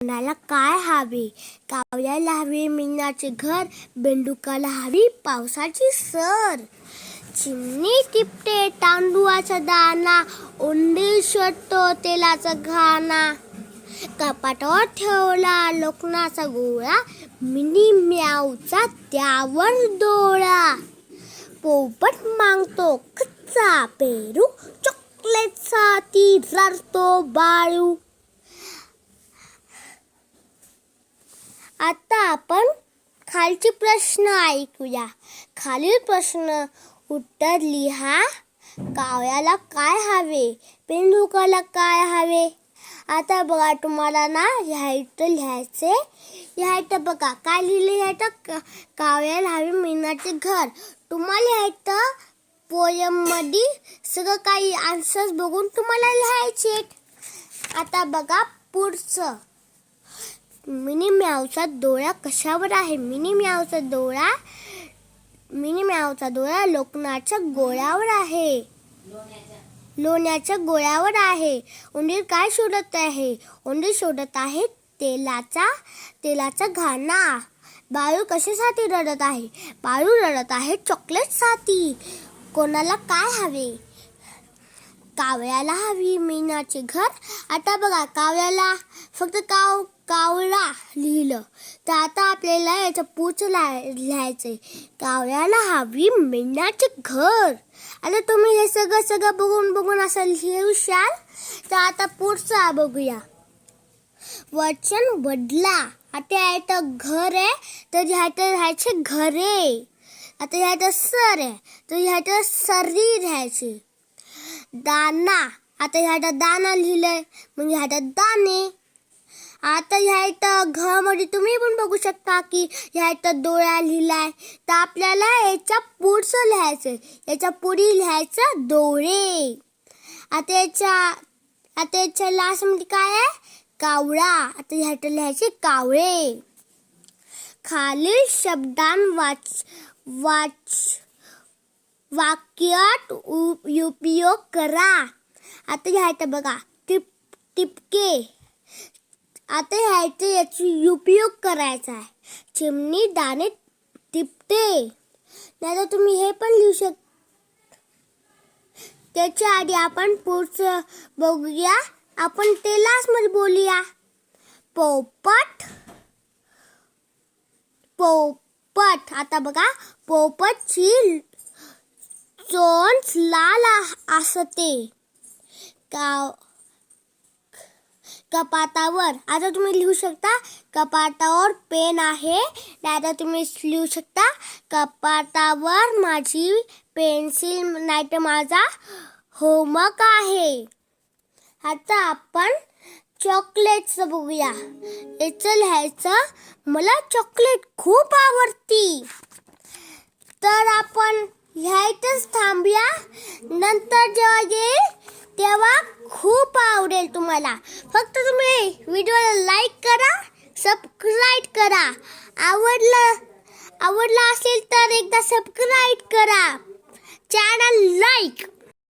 कोणाला काय हवे? कावळ्याला हवे मीनाचे घर, बेंडुकाला हवी पावसाची सर. चिमणी टिपते तांदूळाचा दाना, उंदीर शोधतो तेलाचा घाणा. कपाटावर ठेवला लोखंडाचा गोळा, मिनी म्याऊचा त्यावर डोळा. पोपट मागतो कच्चा पेरू, चॉकलेटसाठी रडतो बाळू. आता आपण खालचे प्रश्न ऐकूया. खालील प्रश्न उत्तर लिहा. कावळ्याला काय हवे? बेंडुकाला काय हवे? आता बघा, तुम्हाला ना ह्याचं लिहायचे. ह्याचं बघा काय लिहिलं. ह्याचं कावळ्याला हवे मीनाचे घर. तुम्हाला लिहायचं पोयममध्ये सगळं काही आन्सर्स बघून तुम्हाला लिहायचे. आता बघा पुढचं. मिनी म्याऊचा डोळा कशावर आहे? मिनी म्याऊचा डोळा लोखंडाच्या गोळ्यावर आहे. लोण्याच्या गोळ्यावर आहे. उंदीर काय शोधत आहे? उंदीर शोधत आहे तेलाचा घाणा. बाळू कशासाठी रडत आहे? बाळू रडत आहे चॉकलेटसाठी. कोणाला काय हवे? कावळ्याला हवी मीनाचे घर. आता बघा, कावळ्याला फक्त कावळा लिहिलं, तर आता आपल्याला याचं पुढचं लिहायचंय. कावळ्याला हवी मीनाचे घर. आता तुम्ही हे सगळं बघून असं लिहशाल. तर आता पुढचं बघूया. वचन बदला. आता ह्याचं घर आहे, तर ह्याचं राहायचे घरे. आता ह्याचं सर आहे, तर ह्याचं सरी राहायचे. दाना. आता ह्याचा दाना लिहिलंय, म्हणजे ह्याचा दाणे. आता ह्याचं घरामध्ये तुम्ही पण बघू शकता की ह्याचा डोळा लिहिलाय. तर आपल्याला याच्या पुढचं लिहायचं. याच्या पुढे लिहायचं डोळे. आता याच्या लास्टमध्ये काय आहे? कावळा. आता ह्याचं लिहायचे कावळे. खालील वाक्यात उपयोग करा. आता ह्याचं बघा टिपके. आता याची उपयोग करायचा आहे. चिमणी दाणे टिपते. नाही तर तुम्ही हे पण लिहू शकता. त्याच्या आधी आपण पुढचं बघूया. आपण ते लास्ट मध्ये बोलूया. पोपट. आता बघा, पोपटची चोच लाल असते कपाटावर. आता तुम्ही लिहू शकता कपाटावर पेन आहे. नाहीतर तुम्ही लिहू शकता कपाटावर माझी पेन्सिल, नाहीतर माझा होमवर्क आहे. आता आपण चॉकलेटचं बघूया. याचं लिहायचं, मला चॉकलेट खूप आवडती. तर आपण ह्यातच थांबूया. नंतर जेव्हा येईल तेव्हा खूप आवडेल तुम्हाला. फक्त तुम्ही व्हिडिओला लाईक करा, सबस्क्राईब करा. आवडला असेल तर एकदा सबस्क्राईब करा, चॅनल लाईक.